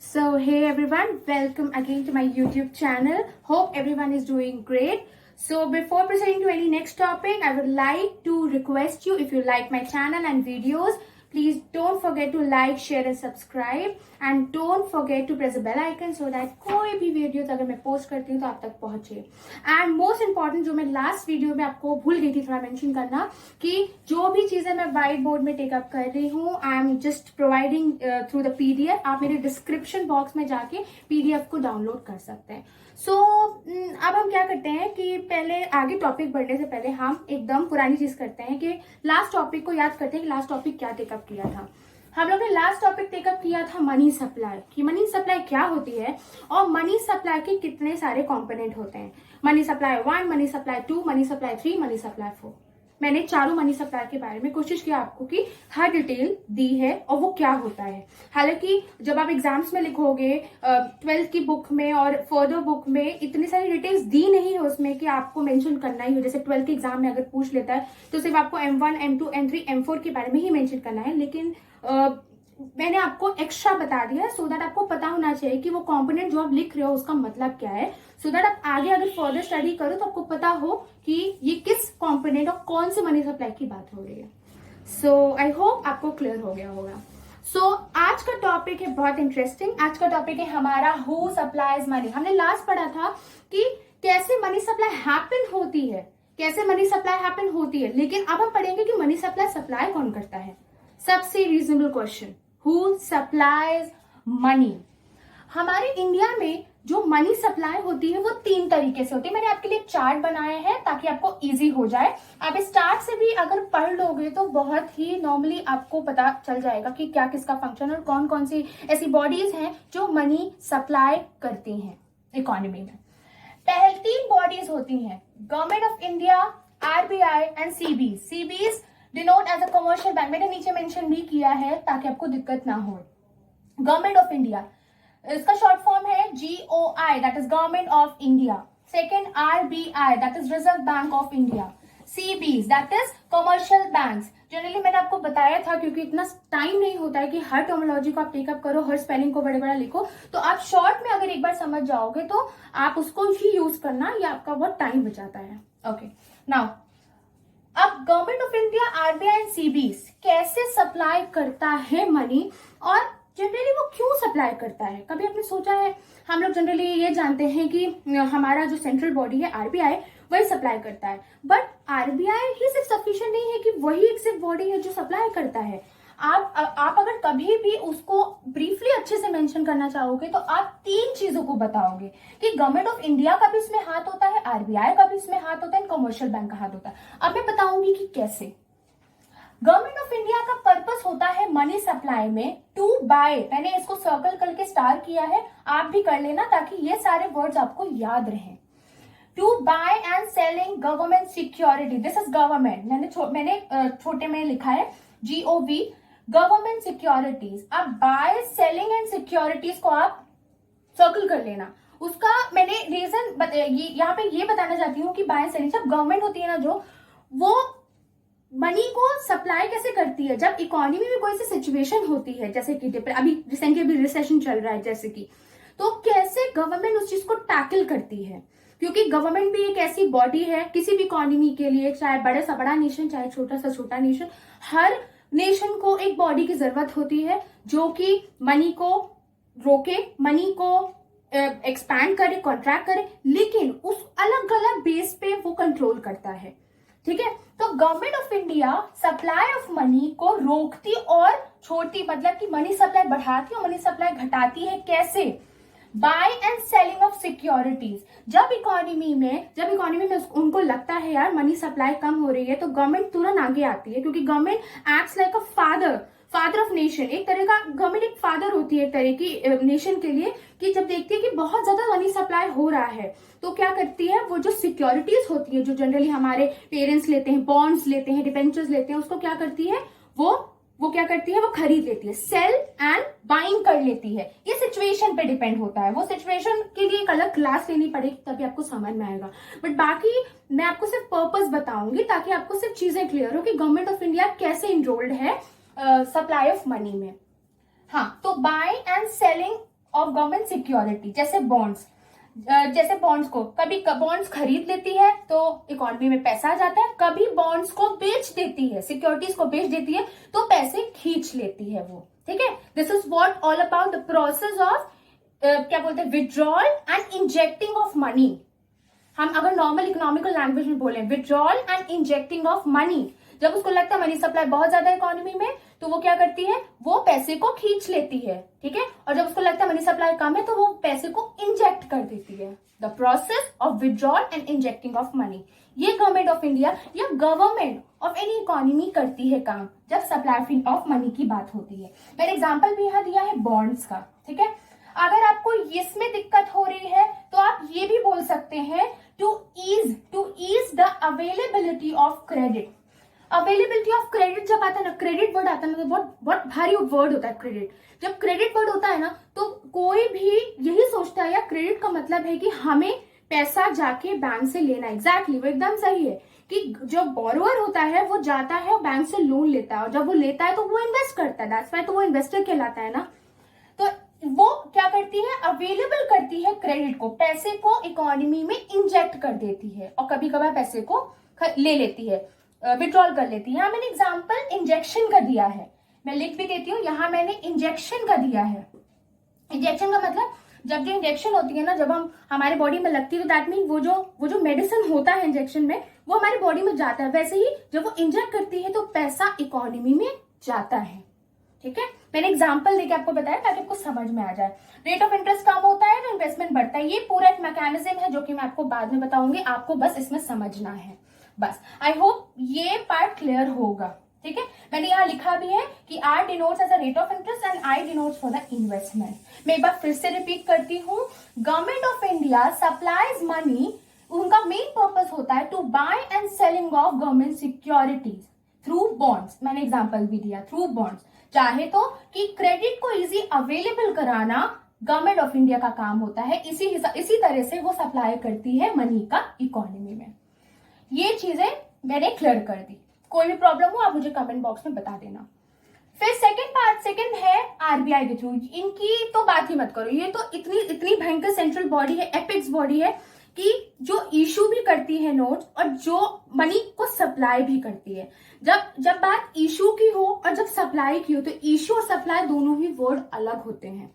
So hey everyone, welcome again to my YouTube channel. Hope everyone is doing great. So before proceeding to any next topic, I would like to request you, if you like my channel and videos, please don't forget to like, share and subscribe, and don't forget to press the bell icon so that कोई भी videos अगर मैं post करती हूँ तो आप तक पहुंचे. एंड मोस्ट इम्पॉर्टेंट, जो मैं लास्ट वीडियो में आपको भूल गई थी थोड़ा मेंशन करना, कि जो भी चीजें मैं व्हाइट बोर्ड में टेकअप कर रही हूँ, I am just providing through the PDF. आप मेरे डिस्क्रिप्शन बॉक्स में जाके पीडीएफ को डाउनलोड कर सकते हैं. अब हम क्या करते हैं कि पहले आगे टॉपिक बढ़ने से पहले हम एकदम पुरानी चीज करते हैं कि लास्ट टॉपिक को याद करते हैं कि लास्ट टॉपिक क्या टेकअप किया था. हम लोग ने लास्ट टॉपिक टेकअप किया था मनी सप्लाई, कि मनी सप्लाई क्या होती है और मनी सप्लाई के कितने सारे कंपोनेंट होते हैं. Money supply 1, money supply 2, money supply 3, money supply 4. मैंने चारों मनी सप्लाई के बारे में कोशिश किया आपको कि हर डिटेल दी है और वो क्या होता है. हालांकि जब आप एग्जाम्स में लिखोगे 12th की बुक में और फर्दर बुक में इतनी सारी डिटेल्स दी नहीं है उसमें कि आपको मेंशन करना ही हो. जैसे 12th के एग्जाम में अगर पूछ लेता है तो सिर्फ आपको M1, M2, M3, M4 के बारे में ही मेंशन करना है. लेकिन मैंने आपको एक्स्ट्रा बता दिया है सो दैट आपको पता होना चाहिए कि वो कंपोनेंट जो आप लिख रहे हो उसका मतलब क्या है, सो दैट आप आगे अगर फर्दर स्टडी करो तो आपको पता हो कि ये किस कंपोनेंट और कौन से मनी सप्लाई की बात हो रही है. सो आई होप आपको क्लियर हो गया होगा. आज का टॉपिक है बहुत इंटरेस्टिंग. आज का टॉपिक है हमारा हु सप्लाइज मनी. हमने लास्ट पढ़ा था कि कैसे मनी सप्लाई हैपन होती है, कैसे मनी सप्लाई हैपन होती है. लेकिन अब हम पढ़ेंगे कि मनी सप्लाई कौन करता है. सबसे reasonable question, who supplies money. हमारे इंडिया में जो मनी सप्लाई होती है वो 3 तरीके से होती है. मैंने आपके लिए चार्ट बनाया है ताकि आपको इजी हो जाए. आप इस चार्ट से भी अगर पढ़ लोगे तो बहुत ही नॉर्मली आपको पता चल जाएगा कि क्या किसका फंक्शन और कौन कौन सी ऐसी बॉडीज हैं जो मनी सप्लाई करती हैं इकोनॉमी में. पहले 3 बॉडीज होती हैं, government of India, RBI and CBs. CBs denote as a commercial bank. मैंने नीचे मेंशन भी किया है ताकि आपको दिक्कत ना हो. गवर्नमेंट ऑफ इंडिया, इसका शॉर्ट फॉर्म है GOI, that is government of India. Second RBI, that is reserve bank of India. CBs, that is commercial banks. Generally मैंने आपको बताया था, क्योंकि इतना टाइम नहीं होता है कि हर टर्मिनोलॉजी को आप टेकअप करो, हर स्पेलिंग को बड़े बड़ा लिखो, तो आप शॉर्ट में अगर एक बार समझ जाओगे तो आप उसको ही यूज करना, ये आपका बहुत टाइम बचाता है. ओके, नाउ अब government of India, RBI and CBs कैसे सप्लाई करता है मनी और जनरली वो क्यों सप्लाई करता है. कभी आपने सोचा है? हम लोग जनरली ये जानते हैं कि हमारा जो सेंट्रल बॉडी है आरबीआई वही सप्लाई करता है, बट आरबीआई ही सिर्फ सफिशिएंट नहीं है कि वही एक सिर्फ बॉडी है जो सप्लाई करता है. आप अगर कभी भी उसको ब्रीफली अच्छे से मेंशन करना चाहोगे तो आप 3 चीजों को बताओगे कि गवर्नमेंट ऑफ इंडिया का भी इसमें हाथ होता है, आरबीआई का भी इसमें हाथ होता है, कमर्शियल बैंक का हाथ होता है. अब मैं बताऊंगी कि कैसे. गवर्नमेंट ऑफ इंडिया का पर्पस होता है मनी सप्लाई में टू बाय. मैंने इसको सर्कल करके स्टार किया है, आप भी कर लेना ताकि ये सारे वर्ड्स आपको याद रहें. To buy and selling government security. This is government. मैंने छोटे में लिखा है GOV, गवर्नमेंट सिक्योरिटीज. अब बाय, सेलिंग एंड सिक्योरिटीज को आप सर्कल कर लेना. उसका मैंने रीजन यहाँ पे ये बताना चाहती हूँ कि बाय सेलिंग, जब गवर्नमेंट होती है ना जो, वो मनी को सप्लाई कैसे करती है जब इकोनॉमी में कोई सी सिचुएशन होती है, जैसे कि अभी रिसेंटली अभी रिसेशन चल रहा है जैसे कि, तो कैसे गवर्नमेंट उस चीज को टैकल करती है. क्योंकि गवर्नमेंट भी एक ऐसी बॉडी है किसी भी इकोनॉमी के लिए, चाहे बड़े सा बड़ा नेशन, चाहे छोटा सा छोटा नेशन, हर नेशन को एक बॉडी की जरूरत होती है जो कि मनी को रोके, मनी को एक्सपैंड करे, कॉन्ट्रैक्ट करे, लेकिन उस अलग अलग बेस पे वो कंट्रोल करता है. ठीक है, तो government of India supply of money को रोकती और छोड़ती, मतलब कि मनी सप्लाई बढ़ाती और मनी सप्लाई घटाती है. कैसे? Buy and selling of securities. जब इकोनॉमी में उनको लगता है यार मनी सप्लाई कम हो रही है तो गवर्नमेंट तुरंत आगे आती है, क्योंकि government acts like a father of nation. एक तरह का गवर्नमेंट एक फादर होती है एक तरह की नेशन के लिए, कि जब देखती है कि बहुत ज्यादा मनी सप्लाई हो रहा है तो क्या करती है, वो जो सिक्योरिटीज होती है जो जनरली हमारे पेरेंट्स लेते हैं, बॉन्ड्स लेते हैं, डिबेंचर्स लेते हैं, उसको क्या करती है, वो क्या करती है, वो खरीद लेती है, सेल एंड बाइंग कर लेती है. ये सिचुएशन पे डिपेंड होता है. वो सिचुएशन के लिए एक अलग क्लास लेनी पड़ेगी तभी आपको समझ में आएगा, बट बाकी मैं आपको सिर्फ पर्पस बताऊंगी ताकि आपको सिर्फ चीजें क्लियर हो कि गवर्नमेंट ऑफ इंडिया कैसे इनरोल्ड है सप्लाई ऑफ मनी में. हाँ, तो buy and selling of government security, जैसे बॉन्ड्स, जैसे बॉन्ड्स को कभी बॉन्ड्स खरीद लेती है तो इकोनॉमी में पैसा आ जाता है, कभी बॉन्ड्स को बेच देती है, सिक्योरिटीज को बेच देती है तो पैसे खींच लेती है वो, ठीक है। This is what all about the process of क्या बोलते हैं, withdrawal and injecting of money. हम अगर नॉर्मल इकोनॉमिकल लैंग्वेज में बोले, withdrawal and injecting of money, जब उसको लगता है मनी सप्लाई बहुत ज्यादा इकोनॉमी में तो वो क्या करती है, वो पैसे को खींच लेती है, ठीक है। और जब उसको लगता है मनी सप्लाई कम है तो वो पैसे को इंजेक्ट कर देती है। The process of withdrawal and injecting of money, ये गवर्नमेंट ऑफ इंडिया या गवर्नमेंट ऑफ एनी इकोनॉमी करती है काम जब सप्लाई ऑफ मनी की बात होती है। मैंने एग्जाम्पल भी यहाँ दिया है बॉन्ड्स का, ठीक है। अगर आपको इसमें दिक्कत हो रही है तो आप ये भी बोल सकते हैं to ease the availability of credit. Availability of credit जब आता है ना, क्रेडिट वर्ड आता है ना, तो बहुत भारी वर्ड होता है क्रेडिट। जब क्रेडिट वर्ड होता है ना तो कोई भी यही सोचता है या क्रेडिट का मतलब है कि हमें पैसा जाके बैंक से लेना। एग्जैक्टली वो एकदम सही है कि जो बोरोअर होता है वो जाता है और बैंक से लोन लेता है, और जब वो लेता है तो वो इन्वेस्ट करता है, दैट्स व्हाई तो वो इन्वेस्टर कहलाता है ना। तो वो क्या करती है, अवेलेबल करती है क्रेडिट को, पैसे को इकोनॉमी में इंजेक्ट कर देती है और कभी कभार पैसे को ले लेती है, विड्रॉल कर लेती है। यहाँ मैंने एग्जाम्पल इंजेक्शन का दिया है, मैं लिख भी देती हूँ, यहाँ मैंने इंजेक्शन का दिया है। इंजेक्शन का मतलब जब जो इंजेक्शन होती है ना, जब हम हमारे बॉडी में लगती है तो दैट मीन वो जो मेडिसिन होता है इंजेक्शन में वो हमारे बॉडी में जाता है। वैसे ही जब वो इंजेक्ट करती है तो पैसा इकोनॉमी में जाता है, ठीक है। मैंने एग्जांपल देके आपको बताया ताकि आपको समझ में आ जाए। रेट ऑफ इंटरेस्ट कम होता है तो इन्वेस्टमेंट बढ़ता है, ये पूरा एक मैकेनिज्म है जो कि मैं आपको बाद में बताऊंगी, आपको बस इसमें समझना है बस। आई होप ये पार्ट क्लियर होगा, ठीक है। मैंने यहाँ लिखा भी है कि R denotes as a rate of interest and I denotes for the investment. मैं एक बार फिर से रिपीट करती हूँ, government of India supplies money, उनका मेन पर्पस होता है to buy and selling of government securities through bonds. मैंने एग्जाम्पल भी दिया, थ्रू बॉन्ड्स। चाहे तो कि क्रेडिट को इजी अवेलेबल कराना गवर्नमेंट ऑफ इंडिया का काम होता है, इसी तरह से वो सप्लाई करती है मनी का इकोनॉमी में। ये चीजें मैंने क्लियर कर दी, कोई भी प्रॉब्लम हो आप मुझे कमेंट बॉक्स में बता देना। फिर सेकंड है आरबीआई के थ्रू। इनकी तो बात ही मत करो, ये तो इतनी भयंकर सेंट्रल बॉडी है, एपिक्स बॉडी है कि जो इशू भी करती है नोट्स और जो मनी को सप्लाई भी करती है। जब बात इशू की हो और जब सप्लाई की हो तो इशू और सप्लाई दोनों ही वर्ड अलग होते हैं।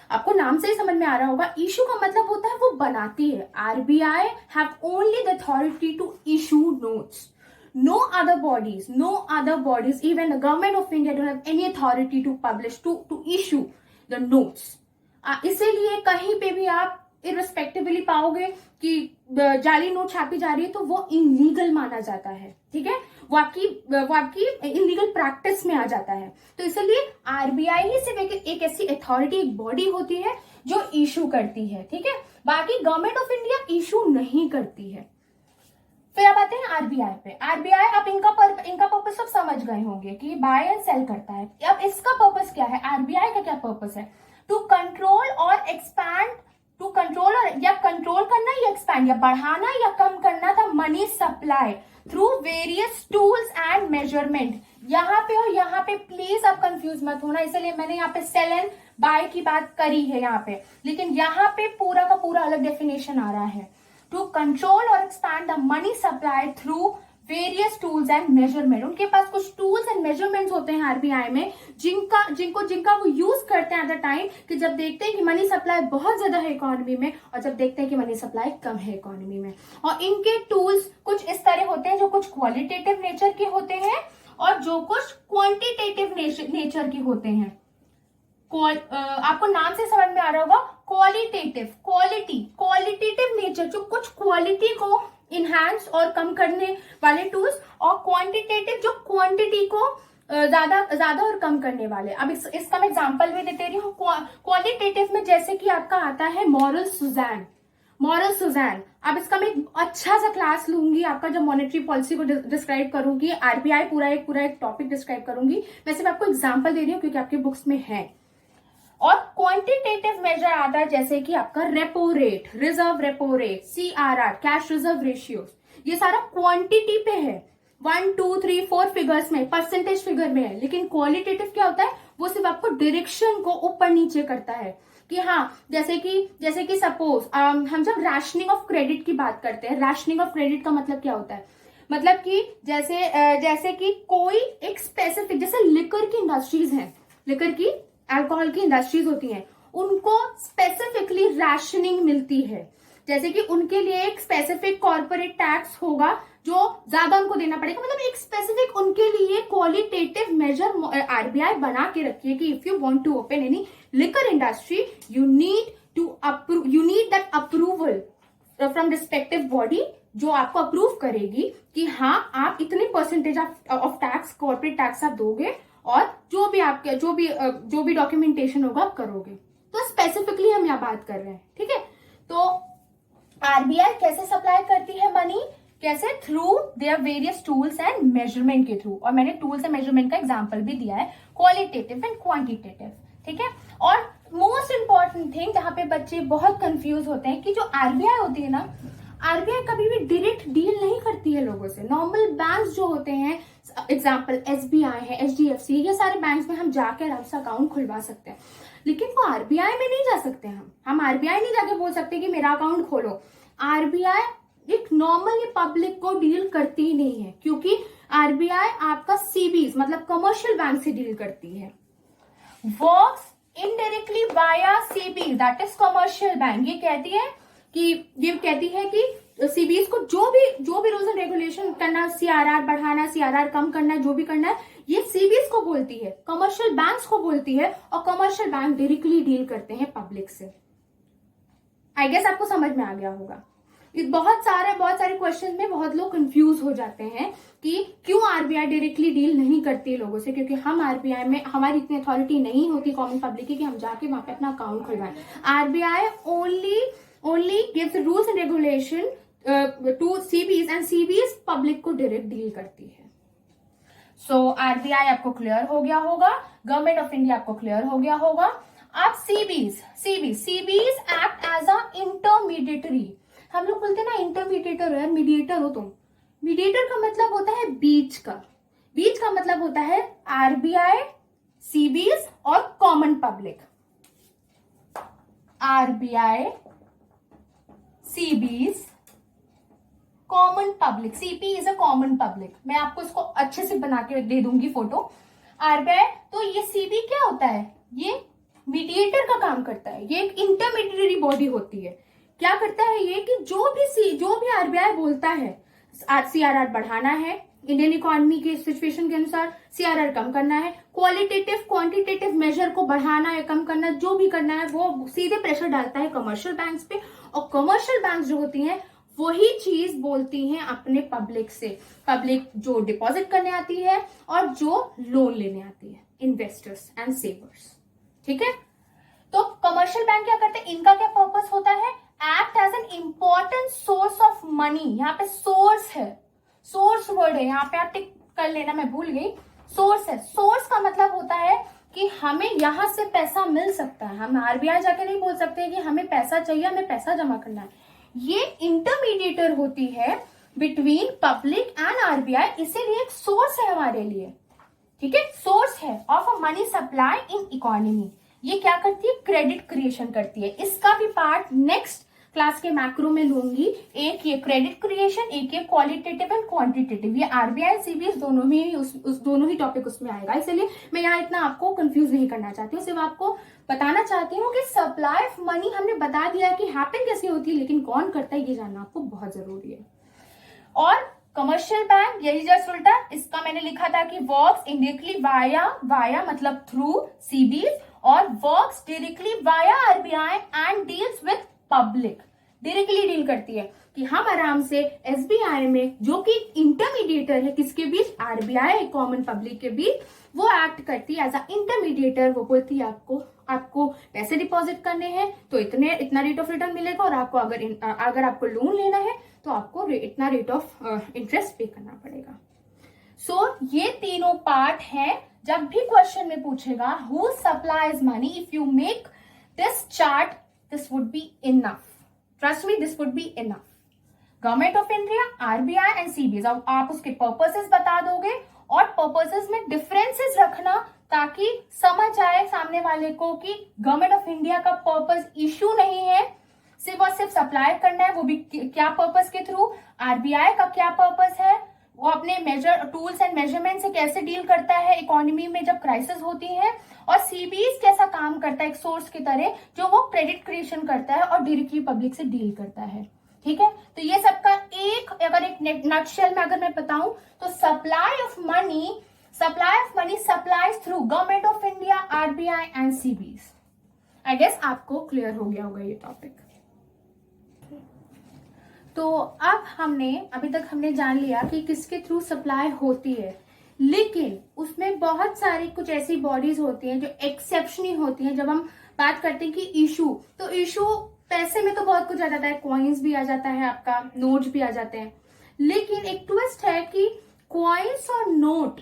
आपको नाम से ही समझ में आ रहा होगा, इशू का मतलब होता है वो बनाती है। RBI have only the authority to issue notes, no other bodies, even the government of India don't have any authority to publish, to issue the notes। इसीलिए कहीं पे भी आप इररिस्पेक्टिवली पाओगे कि जाली नोट छापी जा रही है तो वो इनलीगल माना जाता है, ठीक है। वो आपकी इनलीगल प्रैक्टिस में आ जाता है। तो इसलिए आरबीआई ही सिर्फ एक ऐसी अथॉरिटी, एक बॉडी होती है जो इशू करती है, ठीक है। बाकी गवर्नमेंट ऑफ इंडिया इशू नहीं करती है। फिर अब आते हैं आरबीआई पे। आरबीआई, अब इनका पर्पस सब समझ गए होंगे कि बाय एंड सेल करता है। अब इसका पर्पस क्या है, आरबीआई का क्या पर्पस है, टू कंट्रोल और एक्सपैंड, टू कंट्रोल और या कंट्रोल करना या एक्सपैंड या बढ़ाना या कम करना था money supply through various tools and measurement. यहाँ पे और यहाँ पे प्लीज आप कंफ्यूज मत होना, इसलिए मैंने यहाँ पे सेल एंड बाय की बात करी है यहाँ पे, लेकिन यहाँ पे पूरा का पूरा अलग डेफिनेशन आ रहा है। टू कंट्रोल और expand the money supply through various tools and measurement. उनके पास कुछ टूल्स एंड मेजरमेंट्स होते हैं आरबीआई में, जिनका वो यूज करते हैं एट द टाइम कि जब देखते हैं कि मनी सप्लाई बहुत ज्यादा है इकोनॉमी में और जब देखते हैं कि मनी सप्लाई कम है इकोनॉमी में। और इनके टूल्स कुछ इस तरह होते हैं जो कुछ क्वालिटेटिव नेचर के होते हैं और जो कुछ क्वांटिटेटिव नेचर के होते हैं। आपको नाम से समझ में आ रहा होगा, क्वालिटेटिव नेचर, जो कुछ क्वालिटी को इनहैंस और कम करने वाले टूल्स, और क्वांटिटेटिव जो क्वांटिटी को ज्यादा और कम करने वाले। अब इसका मैं एग्जांपल भी देते रही हूँ। क्वालिटेटिव में जैसे कि आपका आता है मॉरल सुजैन। अब इसका मैं अच्छा सा क्लास लूंगी, आपका जब मॉनेटरी पॉलिसी को डिस्क्राइब करूंगी, आरबीआई पूरा एक टॉपिक डिस्क्राइब करूंगी। मैं सिर्फ आपको एग्जाम्पल दे रही हूँ क्योंकि आपके बुक्स में है। और क्वांटिटेटिव मेजर आता है जैसे कि आपका repo rate, reserve repo rate, CRR, cash reserve ratios, ये सारा क्वांटिटी पे है, 1 2 3 4 फिगर्स में, परसेंटेज फिगर में है। लेकिन क्वालिटेटिव क्या होता है, वो सिर्फ आपको डायरेक्शन को ऊपर नीचे करता है कि हाँ जैसे कि सपोज हम जब राशनिंग ऑफ क्रेडिट की बात करते हैं, राशनिंग ऑफ क्रेडिट का मतलब क्या होता है, मतलब कि जैसे कि कोई एक स्पेसिफिक, जैसे लिकर की इंडस्ट्रीज हैं, लिकर की अल्कोहल की इंडस्ट्रीज होती हैं, उनको स्पेसिफिकली राशनिंग मिलती है। जैसे कि उनके लिए एक स्पेसिफिक कॉर्पोरेट टैक्स होगा जो ज्यादा उनको देना पड़ेगा, मतलब एक स्पेसिफिक उनके लिए क्वालिटेटिव मेजर आरबीआई बना के रखी है कि if you want to open any liquor industry you need that approval from respective body, जो आपको अप्रूव करेगी कि हाँ आप इतने percentage of tax, corporate tax आप दोगे और जो भी डॉक्यूमेंटेशन होगा आप करोगे। तो स्पेसिफिकली हम यहाँ बात कर रहे हैं, ठीक है। तो आरबीआई कैसे सप्लाई करती है मनी, कैसे, through their various tools and measurement के थ्रू, और मैंने टूल्स एंड मेजरमेंट का एग्जांपल भी दिया है, क्वालिटेटिव एंड क्वांटिटेटिव, ठीक है। और मोस्ट इंपॉर्टेंट थिंग जहां पे बच्चे बहुत कंफ्यूज होते हैं कि जो आरबीआई होती है ना, आरबीआई कभी भी डायरेक्ट डील नहीं करती है लोगों से। नॉर्मल बैंक्स जो होते हैं, एग्जांपल एसबीआई है, एचडीएफसी, ये सारे बैंक्स में हम जाकर आराम से अकाउंट खुलवा सकते हैं, लेकिन वो आरबीआई में नहीं जा सकते। हम आरबीआई नहीं जाके बोल सकते कि मेरा अकाउंट खोलो। आरबीआई एक नॉर्मली पब्लिक को डील करती ही नहीं है, क्योंकि आरबीआई आपका सीबीज मतलब कमर्शियल बैंक से डील करती है। Works indirectly via CB, that is commercial bank. ये कहती है कि सीबीज को जो भी रूल्स एंड रेगुलेशन करना, सीआरआर बढ़ाना, सीआरआर कम करना, जो भी करना है, ये सीबीज को बोलती है, कमर्शियल बैंक्स को बोलती है, और कमर्शियल बैंक डायरेक्टली डील करते हैं पब्लिक से। आई गेस आपको समझ में आ गया होगा। बहुत सारे क्वेश्चन में बहुत लोग कंफ्यूज हो जाते हैं कि क्यों आरबीआई डायरेक्टली डील नहीं करती लोगों से, क्योंकि हम आरबीआई में हमारी इतनी अथॉरिटी नहीं होती कॉमन पब्लिक की कि हम जाके वहां पे अपना अकाउंट खुलवाएं। RBI only gives rules and regulation to CBs, and CBs public को डायरेक्ट डील करती है। सो आरबीआई आपको क्लियर हो गया होगा, गवर्नमेंट ऑफ इंडिया आपको क्लियर हो गया होगा। अब CBs act as a intermediary. हम लोग बोलते हैं ना इंटरमीडिएटर हो यार, मीडिएटर हो तुम। मीडिएटर का मतलब होता है बीच का मतलब होता है आरबीआई, सीबीज और common public. RBI, CBs, common public. CP is a common public. मैं आपको इसको अच्छे से बना के दे दूंगी फोटो। आरबीआई, तो ये सीबी क्या होता है, ये मीडिएटर का काम करता है, ये एक इंटरमीडिएटरी बॉडी होती है। क्या करता है ये कि जो भी आरबीआई बोलता है, सीआरआर बढ़ाना है, इंडियन इकोनॉमी के सिचुएशन के अनुसार सीआरआर कम करना है, क्वालिटेटिव क्वांटिटेटिव मेजर को बढ़ाना है, कम करना, जो भी करना है, वो सीधे प्रेशर डालता है कमर्शियल बैंक्स पे। और कमर्शियल बैंक्स जो होती हैं वही चीज बोलती हैं अपने पब्लिक से, पब्लिक जो डिपॉजिट करने आती है और जो लोन लेने आती है, इन्वेस्टर्स एंड सेवर्स, ठीक है। तो कमर्शियल बैंक क्या करते हैं, इनका क्या पर्पस होता है, act as an important source of money. यहाँ पे सोर्स है, सोर्स वर्ड है, यहाँ पे आप टिक कर लेना, मैं भूल गई। सोर्स है, सोर्स का मतलब होता है कि हमें यहां से पैसा मिल सकता है। हम आरबीआई जाके नहीं बोल सकते कि हमें पैसा चाहिए, हमें पैसा जमा करना है। ये इंटरमीडिएटर होती है बिटवीन पब्लिक एंड आरबीआई, इसीलिए एक सोर्स है हमारे लिए, ठीक है। सोर्स है of a money supply in economy. ये क्या करती है, क्रेडिट क्रिएशन करती है। इसका भी पार्ट नेक्स्ट क्लास के मैक्रो में लूंगी। एक ये क्रेडिट क्रिएशन, एक ये क्वालिटेटिव एंड क्वांटिटेटिव। ये आरबीआई सीबीएस दोनों ही टॉपिक उसमें आएगा, इसलिए मैं यहाँ इतना आपको कंफ्यूज नहीं करना चाहती हूँ। सिर्फ आपको बताना चाहती हूँ कि सप्लाई ऑफ मनी हमने बता दिया कि हैपन कैसे होती है, लेकिन कौन करता है ये जानना आपको बहुत जरूरी है। और कमर्शियल बैंक यही जस्ट उल्टा, इसका मैंने लिखा था कि वर्क्स इनडायरेक्टली वाया मतलब थ्रू सीबीज, और works directly via RBI and deals with public. Directly deal करती है कि हम आराम से एसबीआई में, जो कि इंटरमीडिएटर है किसके बीच, आरबीआई कॉमन पब्लिक के बीच, वो एक्ट करती है एज अ इंटरमीडिएटर। वो बोलती है आपको पैसे डिपॉजिट करने हैं तो इतना रेट ऑफ रिटर्न मिलेगा, और आपको अगर आपको लोन लेना है तो आपको इतना रेट ऑफ इंटरेस्ट पे करना पड़ेगा। सो ये तीनों पार्ट हैं। जब भी क्वेश्चन में पूछेगा who supplies money, if you make this chart, this would be enough. Trust me, this would be enough. Government of India, RBI and CBS. अब आप उसके पर्पसेस बता दोगे, और पर्पसेस में डिफरेंसेस रखना ताकि समझ आए सामने वाले को कि गवर्नमेंट ऑफ इंडिया का पर्पस इशू नहीं है सिर्फ और सिर्फ सप्लाई करना है, वो भी क्या पर्पस के थ्रू, आरबीआई का क्या पर्पस है, वो अपने मेजर टूल्स एंड मेजरमेंट से कैसे डील करता है इकोनॉमी में जब क्राइसिस होती है, और सीबीएस कैसा काम करता है एक सोर्स की तरह जो वो क्रेडिट क्रिएशन करता है और डायरेक्टली पब्लिक से डील करता है। ठीक है, तो ये सबका अगर एक नटशेल में अगर मैं बताऊं तो supply of money supplies through government of India, RBI and CBS. I guess आपको क्लियर हो गया होगा ये टॉपिक। तो अब अभी तक हमने जान लिया कि किसके थ्रू सप्लाई होती है, लेकिन उसमें बहुत सारी कुछ ऐसी बॉडीज होती हैं जो एक्सेप्शनल होती हैं। जब हम बात करते हैं कि इशू, तो इशू पैसे में तो बहुत कुछ आ जाता है, कॉइन्स भी आ जाता है, आपका नोट्स भी आ जाते हैं, लेकिन एक ट्विस्ट है कि कॉइन्स और नोट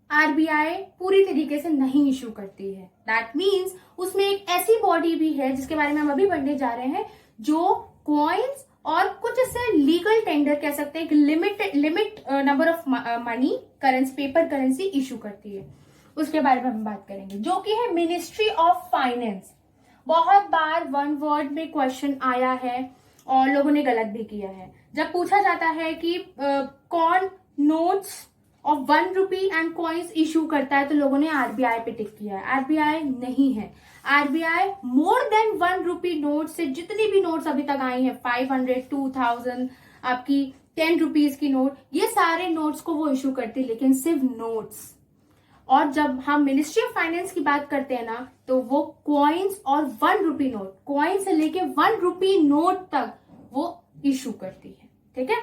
आरबीआई पूरी तरीके से नहीं इशू करती है। दैट मीन्स उसमें एक ऐसी बॉडी भी है जिसके बारे में हम अभी पढ़ने जा रहे हैं, जो कॉइन्स और कुछ ऐसे लीगल टेंडर कह सकते हैं कि limit number of money currency, paper currency issue करती है। उसके बारे में हम बात करेंगे, जो कि है मिनिस्ट्री ऑफ फाइनेंस। बहुत बार वन वर्ड में क्वेश्चन आया है और लोगों ने गलत भी किया है। जब पूछा जाता है कि कौन notes of 1 rupee and coins issue करता है, तो लोगों ने आरबीआई पे टिक किया है। आरबीआई नहीं है। RBI more than 1 rupee note से जितनी भी नोट्स अभी तक आई हैं, 500, 2000, आपकी 10 रुपीज की नोट, ये सारे नोट्स को वो इशू करती है, लेकिन सिर्फ नोट्स। और जब हम मिनिस्ट्री ऑफ फाइनेंस की बात करते हैं ना, तो वो कॉइन्स और 1 रुपी नोट, कॉइन से लेके 1 रुपी नोट तक वो इशू करती है। ठीक है,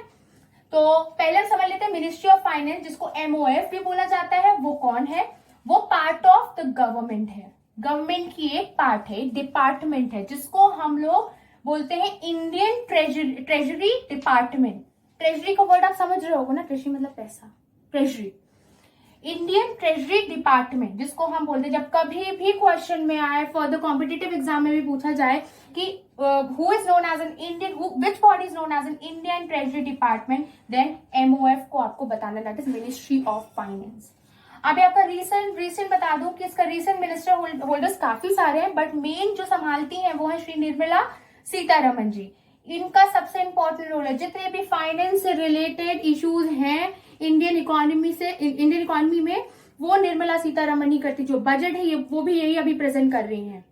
तो पहले समझ लेते हैं मिनिस्ट्री ऑफ फाइनेंस, जिसको एमओएफ भी बोला जाता है, वो कौन है? वो पार्ट ऑफ द गवर्नमेंट है, गवर्नमेंट की एक पार्ट है, डिपार्टमेंट है, जिसको हम लोग बोलते हैं इंडियन ट्रेजरी डिपार्टमेंट। ट्रेजरी का वर्ड आप समझ रहे होगे ना, ट्रेजरी मतलब पैसा, ट्रेजरी, इंडियन ट्रेजरी डिपार्टमेंट, जिसको हम बोलते हैं। जब कभी भी क्वेश्चन में आए, फॉर द कॉम्पिटिटिव एग्जाम में भी पूछा जाए कि who is known as an Indian, which body is known as an Indian treasury department, then MOF को आपको बताना, that is ministry of finance. अभी आपका रीसेंट बता दूं कि इसका रीसेंट मिनिस्टर होल्डर्स काफी सारे हैं, बट मेन जो संभालती हैं वो है श्री निर्मला सीतारमन जी। इनका सबसे इंपॉर्टेंट रोल है। जितने भी फाइनेंस से रिलेटेड इश्यूज हैं इंडियन इकोनॉमी में, वो निर्मला सीतारमन ही करती। जो बजट है वो भी यही अभी प्रेजेंट कर रही हैं।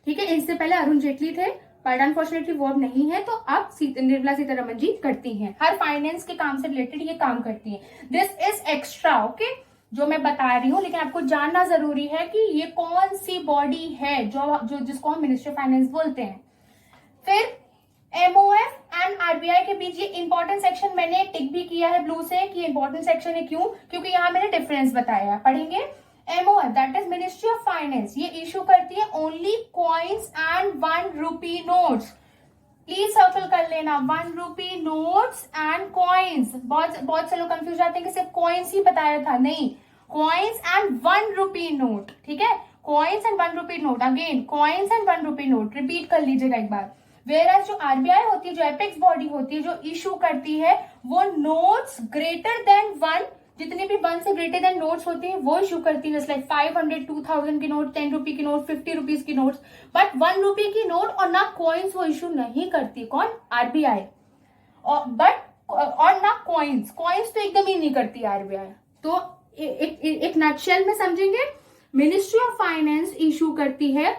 ठीक है, इससे पहले अरुण जेटली थे, बट अनफॉर्चुनेटली वो अब नहीं है, तो अब निर्मला सीतारमन जी करती हैं। हर फाइनेंस के काम से रिलेटेड ये काम करती है। दिस इज एक्स्ट्रा, ओके, जो मैं बता रही हूँ, लेकिन आपको जानना जरूरी है कि ये कौन सी बॉडी है जिसको हम मिनिस्ट्री ऑफ फाइनेंस बोलते हैं। फिर एमओएफ एंड आरबीआई के बीच ये इंपॉर्टेंट सेक्शन मैंने टिक भी किया है ब्लू से कि इंपॉर्टेंट सेक्शन है। क्यों? क्योंकि यहाँ मैंने डिफरेंस बताया। पढ़ेंगे, MOF that is ministry of finance, ये इशू करती है only coins and 1 rupee notes. Please circle कर लेना, 1 रुपी नोट्स एंड कॉइन्स। बहुत से लोग कंफ्यूज जाते हैं कि सिर्फ कॉइन्स ही बताया था, नहीं, कॉइन्स एंड 1 रुपी नोट। ठीक है, coins and 1 rupee note, again coins and 1 rupee note, repeat कर लीजिएगा एक बार। वेराज जो आरबीआई होती है, जो एपेक्स बॉडी होती है, जो इशू करती है, वो नोट्स ग्रेटर देन 1, जितनी भी 1 से ग्रेटर देन नोट्स होती है वो इशू करती है। लाइक 500, 2000 की नोट, 10 रुपी की नोट, 50 रुपीज की नोट्स, बट 1 रुपी की नोट और ना कॉइन्स वो इशू नहीं करती। कौन? आरबीआई। और ना कॉइन्स तो एकदम ही नहीं करती आरबीआई। तो एक नटशेल में समझेंगे, मिनिस्ट्री ऑफ फाइनेंस इशू करती है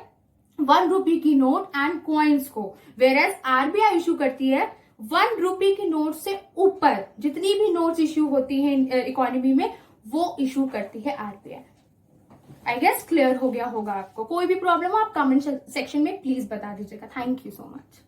1 रुपी की नोट एंड कॉइन्स को, वेयर एज आरबीआई इशू करती है 1 रुपी की नोट से ऊपर जितनी भी नोट्स इशू होती हैं इकोनॉमी में, वो इशू करती है आरबीआई। आई गेस क्लियर हो गया होगा आपको। कोई भी प्रॉब्लम हो आप कमेंट सेक्शन में प्लीज बता दीजिएगा। Thank you so much.